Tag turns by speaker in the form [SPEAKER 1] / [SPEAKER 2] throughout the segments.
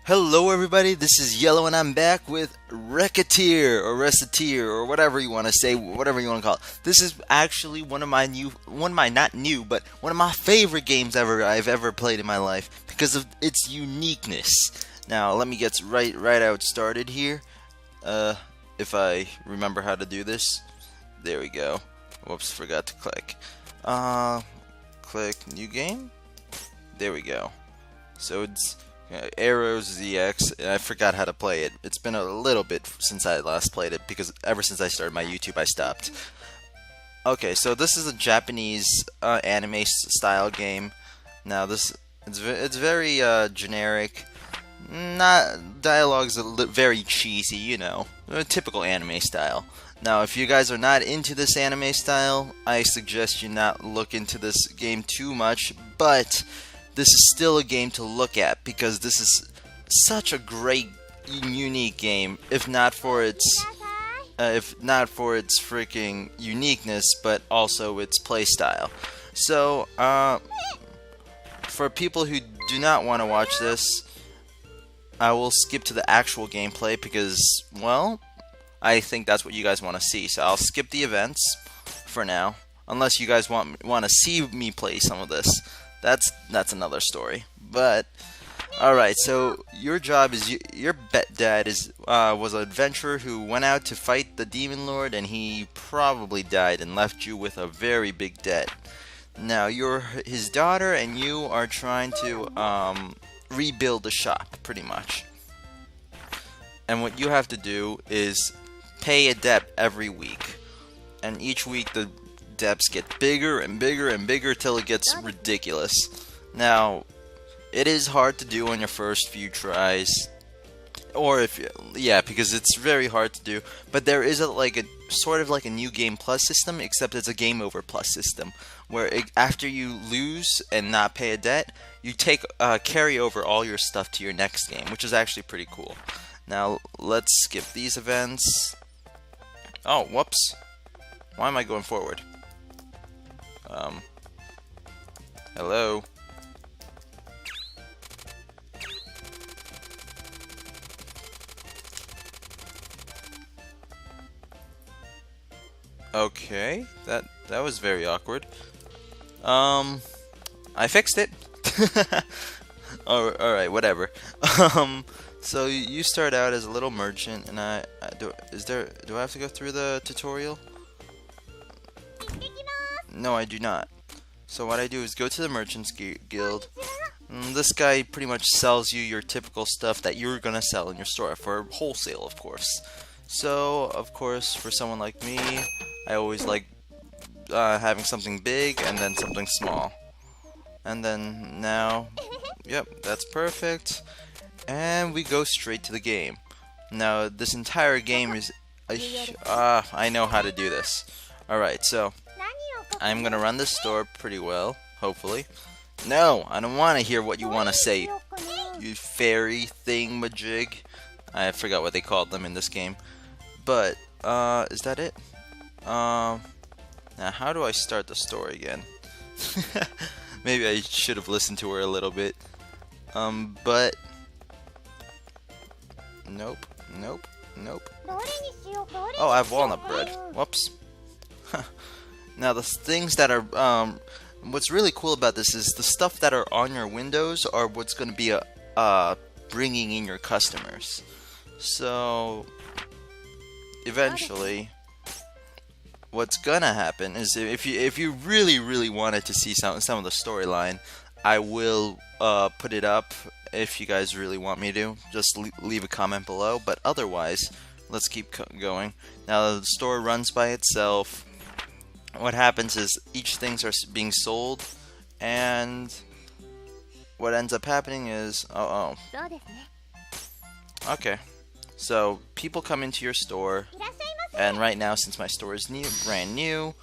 [SPEAKER 1] Hello everybody, this is Yellow and I'm back with Recettear or whatever you want to say, whatever you want to call it. This is actually one of my not new, but one of my favorite games I've ever played in my life because of its uniqueness. Now, let me get right out started here. If I remember how to do this. There we go. Whoops, forgot to click. Click new game. There we go. So it's Arrows ZX, and I forgot how to play it. It's been a little bit since I last played it because ever since I started my YouTube I stopped. Okay, so this is a Japanese anime style game. Now it's very generic. Not dialogue's very cheesy, you know, typical anime style. Now, if you guys are not into this anime style, I suggest you not look into this game too much, but this is still a game to look at because this is such a great, unique game. If not for its freaking uniqueness, but also its playstyle. So, for people who do not want to watch this, I will skip to the actual gameplay because, well, I think that's what you guys want to see. So I'll skip the events for now, unless you guys want to see me play some of this. That's another story. But alright, so your job is your dad was an adventurer who went out to fight the demon lord, and he probably died and left you with a very big debt. Now you're his daughter, and you are trying to rebuild the shop, pretty much. And what you have to do is pay a debt every week, and each week the debts get bigger and bigger and bigger till it gets ridiculous. Now, it is hard to do on your first few tries, or because it's very hard to do. But there is a sort of like a new game plus system, except it's a game over plus system, where after you lose and not pay a debt, you carry over all your stuff to your next game, which is actually pretty cool. Now, let's skip these events. Oh, whoops. Why am I going forward? Hello? Okay, that was very awkward. I fixed it. Alright, whatever. So you start out as a little merchant, and do I have to go through the tutorial? No, I do not. So what I do is go to the Merchants Guild. This guy pretty much sells you your typical stuff that you're gonna sell in your store for wholesale, of course. So, of course, for someone like me, I always like having something big and then something small. And then now, yep, that's perfect. And we go straight to the game. Now, this entire game is I know how to do this. Alright, so I'm gonna run this store pretty well, hopefully. No, I don't want to hear what you want to say, you fairy thingamajig. I forgot what they called them in this game. But, is that it? Now how do I start the store again? Maybe I should have listened to her a little bit. But nope. Oh, I have walnut bread. Whoops. Now the things that are what's really cool about this is the stuff that are on your windows are what's going to be bringing in your customers. So eventually, what's gonna happen is if you really wanted to see some of the storyline, I will put it up if you guys really want me to. Just leave a comment below. But otherwise, let's keep going. Now the store runs by itself. What happens is each things are being sold, and what ends up happening is okay. So people come into your store, and right now, since my store is brand new,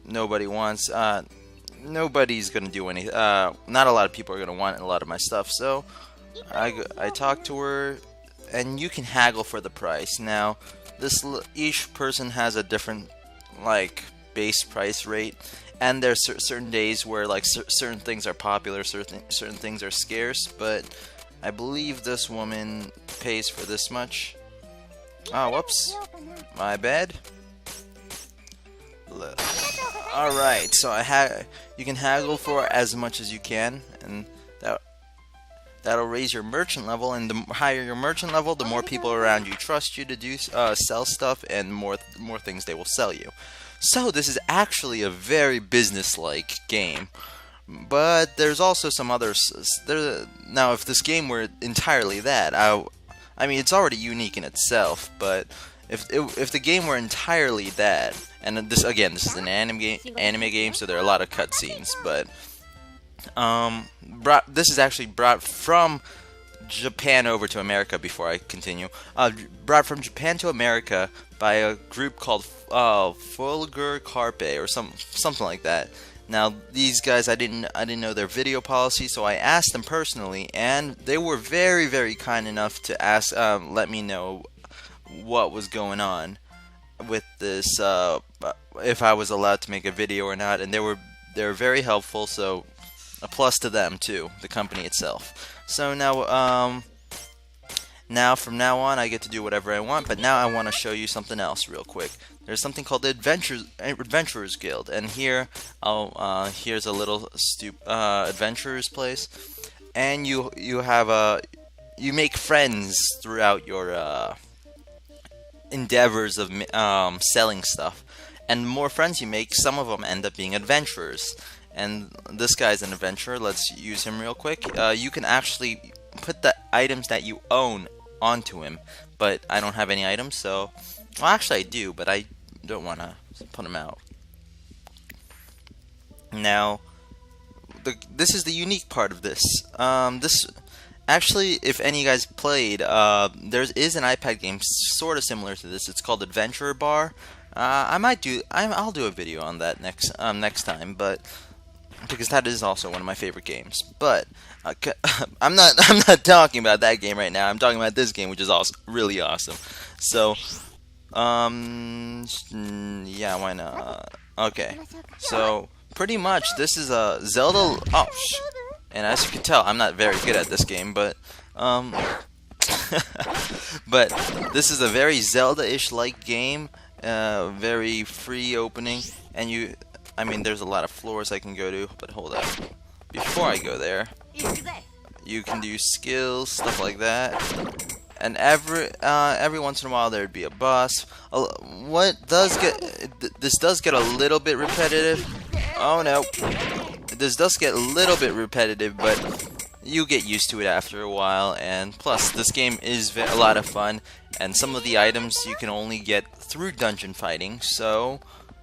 [SPEAKER 1] nobody's gonna do anything. Not a lot of people are gonna want a lot of my stuff. So I talk to her, and you can haggle for the price. Now, each person has a different base price rate, and there's certain days where certain things are popular, certain things are scarce. But I believe this woman pays for this much. Oh, whoops. My bad. Alright, so you can haggle for as much as you can, and that'll raise your merchant level, and the higher your merchant level, the more people around you trust you to do sell stuff, and more things they will sell you. So this is actually a very business-like game. But there's also some others. Now, if this game were entirely that, I mean, it's already unique in itself. But if the game were entirely that, and this is an anime game, so there are a lot of cutscenes. But this is actually brought from Japan over to America. Before I continue, brought from Japan to America by a group called Fulgur Carpe or something like that. Now, these guys, I didn't know their video policy, so I asked them personally, and they were very, very kind enough to let me know what was going on with this, if I was allowed to make a video or not, and they were very helpful. So a plus to them too, the company itself. So now from now on, I get to do whatever I want. But now I want to show you something else real quick. There's something called the Adventurers Guild, and here, here's a little adventurers place, and you make friends throughout your endeavors of selling stuff, and the more friends you make, some of them end up being adventurers. And this guy's an adventurer. Let's use him real quick. You can actually put the items that you own onto him, but I don't have any items, so. Well, actually I do, but I don't want to put them out. Now, this is the unique part of this. Actually, if any of you guys played, there is an iPad game sort of similar to this. It's called Adventure Bar. I'll do a video on that next time, but because that is also one of my favorite games. But I'm not talking about that game right now. I'm talking about this game, which is also really awesome. So. Yeah, why not? Okay, so pretty much this is a Zelda. Oh, and as you can tell, I'm not very good at this game, but but this is a very Zelda-ish like game. Very free opening, and I mean, there's a lot of floors I can go to, but hold up. Before I go there, you can do skills, stuff like that. And every once in a while there'd be a boss. This does get a little bit repetitive. Oh no, this does get a little bit repetitive, but you get used to it after a while. And plus, this game is a lot of fun. And some of the items you can only get through dungeon fighting. So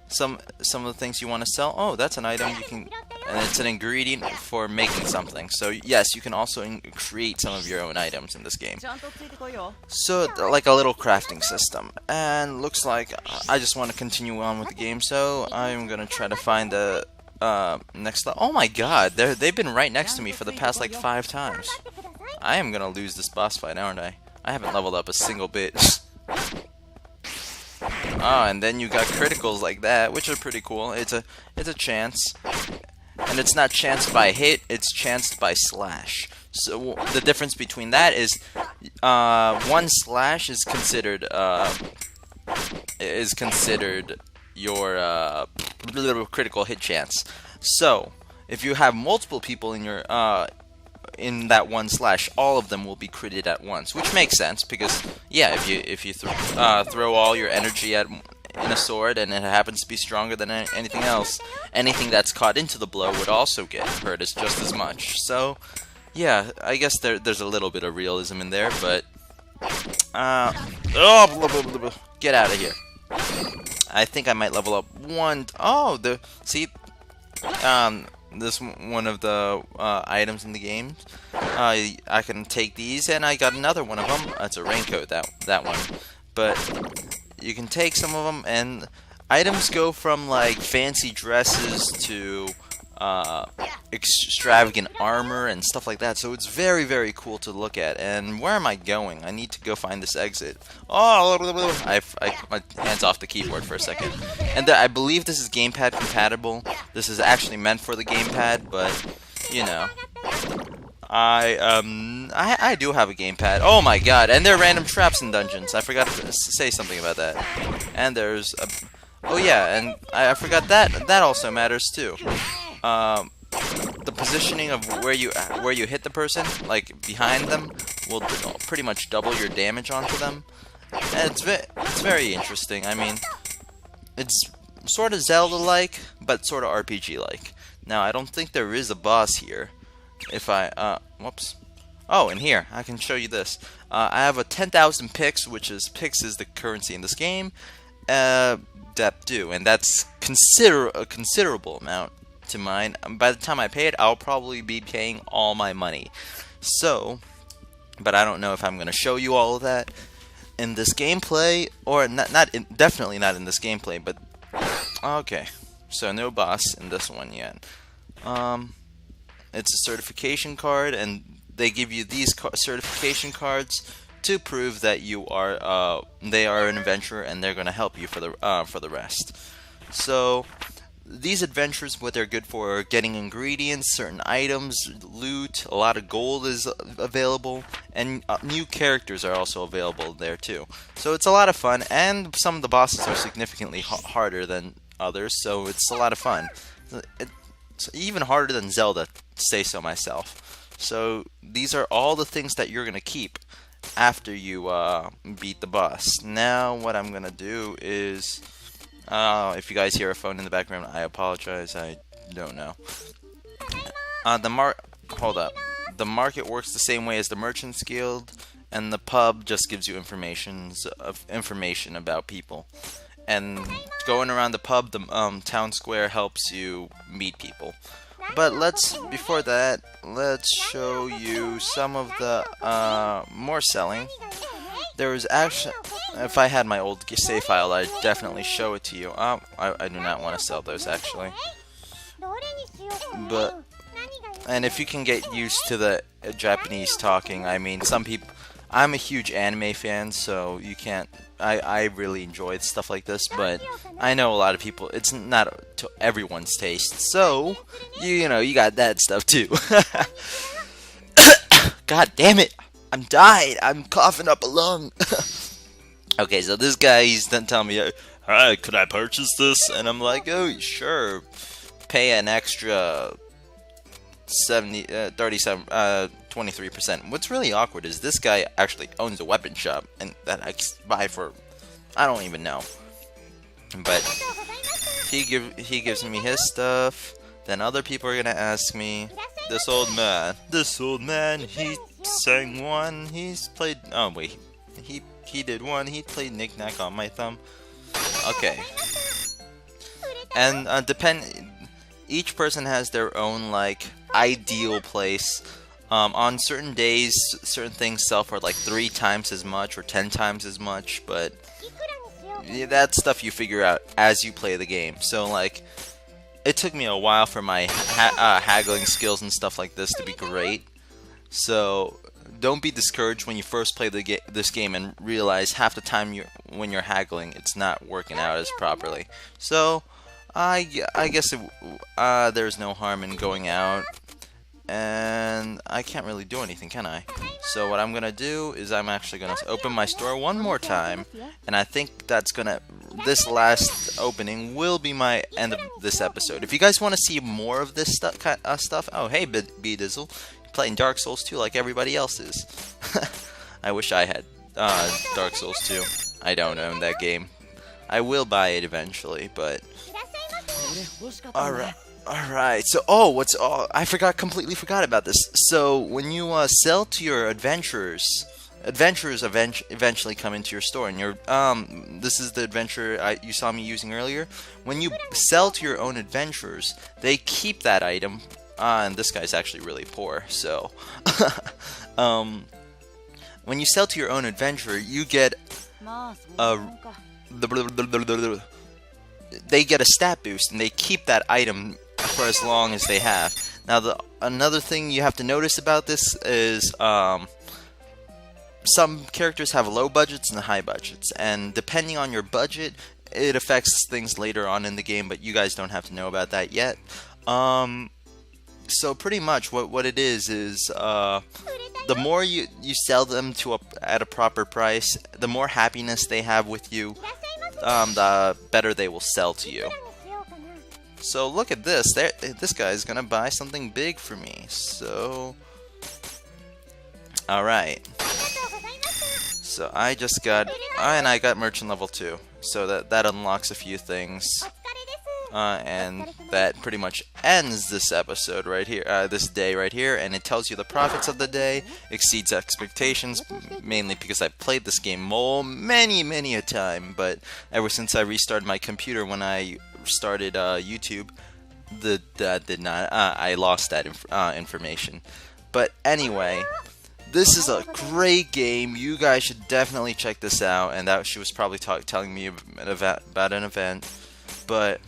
[SPEAKER 1] some of the things you want to sell. Oh, that's an item you can. And it's an ingredient for making something. So yes, you can also create some of your own items in this game. So like a little crafting system. And looks like I just want to continue on with the game. So I'm gonna try to find the next. Oh my God, they've been right next to me for the past like 5 times. I am gonna lose this boss fight, aren't I? I haven't leveled up a single bit. Oh, and then you got criticals like that, which are pretty cool. It's a chance. And it's not chanced by hit, it's chanced by slash. So the difference between that is one slash is considered your little critical hit chance. So if you have multiple people in your in that one slash, all of them will be critted at once, which makes sense because yeah, if you throw all your energy in a sword and it happens to be stronger than anything else, anything that's caught into the blow would also get hurt just as much. So yeah, I guess there's a little bit of realism in there, but get out of here. I think I might level up one. Oh, this one of the items in the game. I can take these, and I got another one of them. That's a raincoat, that one. But you can take some of them, and items go from like fancy dresses to extravagant armor and stuff like that. So it's very, very cool to look at. And where am I going? I need to go find this exit. Oh, I my hands off the keyboard for a second. And I believe this is gamepad compatible. This is actually meant for the gamepad, but you know. I do have a gamepad. Oh my god! And there are random traps in dungeons. I forgot to say something about that. And there's a, oh yeah, and I forgot that also matters too. The positioning of where you hit the person, like behind them, will pretty much double your damage onto them. And it's very interesting. I mean, it's sort of Zelda-like, but sort of RPG-like. Now, I don't think there is a boss here. If I, whoops. Oh, and here, I can show you this. I have a 10,000 pix, which is, pix is the currency in this game, depth due, and that's a considerable amount to mine. By the time I pay it, I'll probably be paying all my money. So, but I don't know if I'm going to show you all of that in this gameplay, or definitely not in this gameplay, but, okay. So, no boss in this one yet. It's a certification card, and they give you these certification cards to prove that you are they are an adventurer, and they're going to help you for the rest. So these adventures, what they're good for are getting ingredients, certain items, loot, a lot of gold is available, and new characters are also available there too. So it's a lot of fun, and some of the bosses are significantly harder than others, so it's a lot of fun. It's even harder than Zelda, to say so myself. So these are all the things that you're going to keep after you beat the boss. Now what I'm going to do is, if you guys hear a phone in the background, I apologize, I don't know. Hold up. The market works the same way as the Merchants Guild, and the pub just gives you information about people. And going around the pub, the town square helps you meet people. But before that, let's show you some of the more selling. There was actually, if I had my old save file, I'd definitely show it to you. I do not want to sell those actually. But, and if you can get used to the Japanese talking, I mean, some people, I'm a huge anime fan, so you can't, I really enjoy stuff like this, but I know a lot of people, it's not to everyone's taste, so, you know, you got that stuff too. God damn it, I'm dying, I'm coughing up a lung. Okay, so this guy, he's done telling me, hi, could I purchase this? And I'm like, oh, sure, pay an extra 23%. What's really awkward is this guy actually owns a weapon shop, and that I buy for, I don't even know. But he gives me his stuff. Then other people are gonna ask me, this old man, he sang one, he's played. Oh wait, he did one. He played knick-knack on my thumb. Okay. And each person has their own like ideal place. On certain days, certain things sell for like 3 times as much or 10 times as much, but yeah, that's stuff you figure out as you play the game. So like, it took me a while for my haggling skills and stuff like this to be great. So don't be discouraged when you first play this game and realize half the time when you're haggling, it's not working out as properly. So I guess there's no harm in going out, and I can't really do anything, can I? So what I'm gonna do is I'm actually gonna open my store one more time, and I think this last opening will be my end of this episode. If you guys want to see more of this stuff, oh hey B-Dizzle, you're playing Dark Souls 2 like everybody else is. I wish I had Dark Souls 2. I don't own that game. I will buy it eventually, but Alright, so, I completely forgot about this. So, when you sell to your adventurers eventually come into your store, and this is the adventure you saw me using earlier. When you sell to your own adventurers, they keep that item, and this guy's actually really poor, so, when you sell to your own adventurer, you get they get a stat boost, and they keep that item for as long as they have. Now, another thing you have to notice about this is some characters have low budgets and high budgets, and depending on your budget, it affects things later on in the game, but you guys don't have to know about that yet. So pretty much what it is the more you sell them to at a proper price, the more happiness they have with you, the better they will sell to you. So look at this. This guy's gonna buy something big for me. So, all right. So I just got, and I got merchant level 2. So that unlocks a few things. And that pretty much ends this episode right here, this day right here, and it tells you the profits of the day, exceeds expectations, mainly because I played this game many a time, but ever since I restarted my computer when I started YouTube, that did not, I lost that information. But anyway, this is a great game. You guys should definitely check this out, and that she was probably telling me about an event, but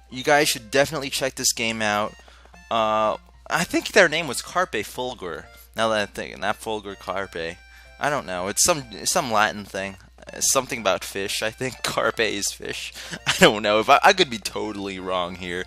[SPEAKER 1] you guys should definitely check this game out. I think their name was Carpe Fulgur. Now that I'm thinking, not Fulgur Carpe. I don't know. It's some Latin thing. Something about fish. I think carpe is fish. I don't know. If I could be totally wrong here.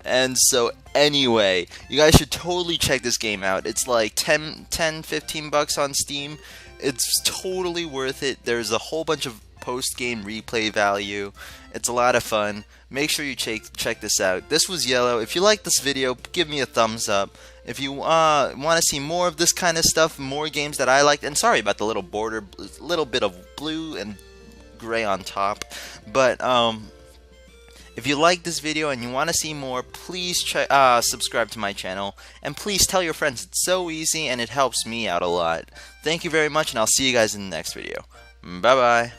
[SPEAKER 1] And so anyway, you guys should totally check this game out. It's like 15 bucks on Steam. It's totally worth it. There's a whole bunch of post-game replay value. It's a lot of fun. Make sure you check this out. This was Yellow. If you like this video, give me a thumbs up. If you want to see more of this kind of stuff, more games that I liked, and sorry about the little border, little bit of blue and gray on top, but if you like this video and you want to see more, please subscribe to my channel, and please tell your friends. It's so easy and it helps me out a lot. Thank you very much, and I'll see you guys in the next video. Bye bye.